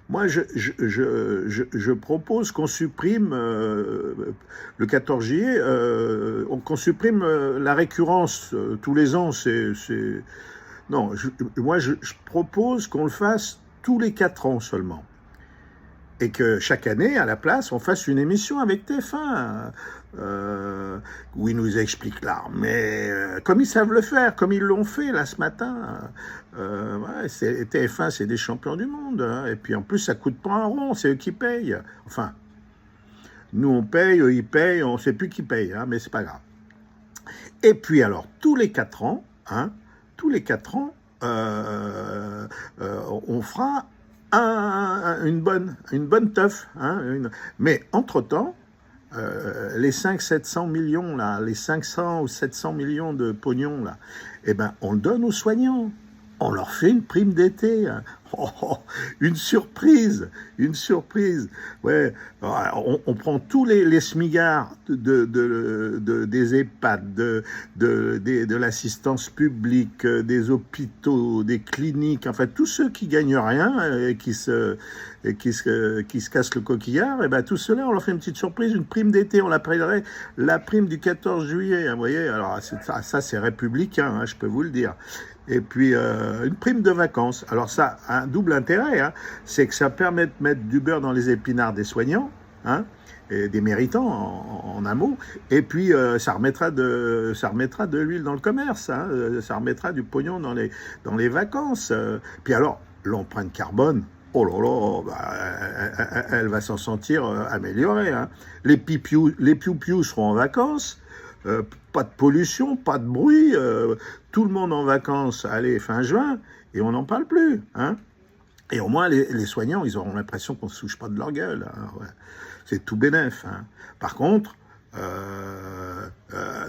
Moi, je propose qu'on supprime, le 14 juillet, qu'on supprime la récurrence tous les ans. Non, je propose qu'on le fasse tous les 4 ans seulement. Et que chaque année, à la place, on fasse une émission avec TF1, où ils nous expliquent l'armée, comme ils savent le faire, comme ils l'ont fait là ce matin. Ouais, TF1, c'est des champions du monde, hein. Et puis en plus, ça coûte pas un rond, c'est eux qui payent. Enfin, nous on paye, eux ils payent, on ne sait plus qui paye, hein, mais c'est pas grave. Et puis alors, tous les 4 ans, hein, tous les 4 ans, on fera une bonne teuf. Hein, mais entre-temps, les 500-700 millions, là, les 500 ou 700 millions de pognon, là, eh ben, on le donne aux soignants. On leur fait une prime d'été. Hein. Oh, oh, une surprise, une surprise. Ouais, on prend tous les smigards des EHPAD, de l'assistance publique, des hôpitaux, des cliniques, enfin tous ceux qui gagnent rien et qui se cassent le coquillard, et ben tout cela, on leur fait une petite surprise, une prime d'été. On l'appellerait la prime du 14 juillet. Hein, vous voyez, alors ça c'est républicain, hein, je peux vous le dire. Et puis une prime de vacances. Alors ça a un double intérêt, hein, c'est que ça permet de mettre du beurre dans les épinards des soignants, hein, et des méritants en un mot. Et puis ça remettra de l'huile dans le commerce, hein, ça remettra du pognon dans les vacances. Puis alors l'empreinte carbone. Oh là là, bah, elle va s'en sentir améliorée. Hein. Les piou-piou seront en vacances. Pas de pollution, pas de bruit, tout le monde en vacances, allez, fin juin, et on n'en parle plus. Hein. Et au moins, les soignants, ils auront l'impression qu'on ne se souche pas de leur gueule. Hein, ouais. C'est tout bénef. Hein. Par contre,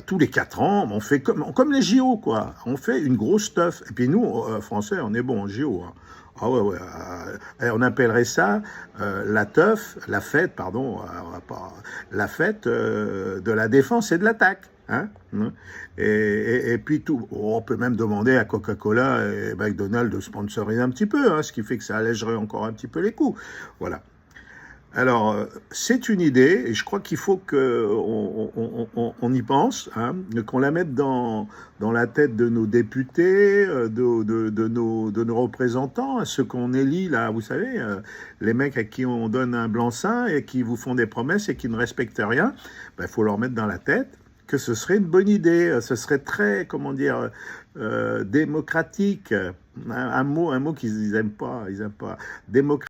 tous les 4 ans, on fait comme les JO, quoi. On fait une grosse teuf. Et puis nous, Français, on est bons en JO. Hein. Ah ouais, ouais. On appellerait ça la teuf, la fête, pardon, la fête de la défense et de l'attaque. Hein. Et puis tout. On peut même demander à Coca-Cola et McDonald's de sponsoriser un petit peu, hein, ce qui fait que ça allégerait encore un petit peu les coûts. Voilà. Alors, c'est une idée, et je crois qu'il faut qu'on y pense, hein, qu'on la mette dans la tête de nos députés, de nos représentants, ceux qu'on élit, là, vous savez, les mecs à qui on donne un blanc-seing et qui vous font des promesses et qui ne respectent rien. Ben, faut leur mettre dans la tête que ce serait une bonne idée, ce serait très, comment dire, démocratique, un mot qu'ils n'aiment pas, démocratique.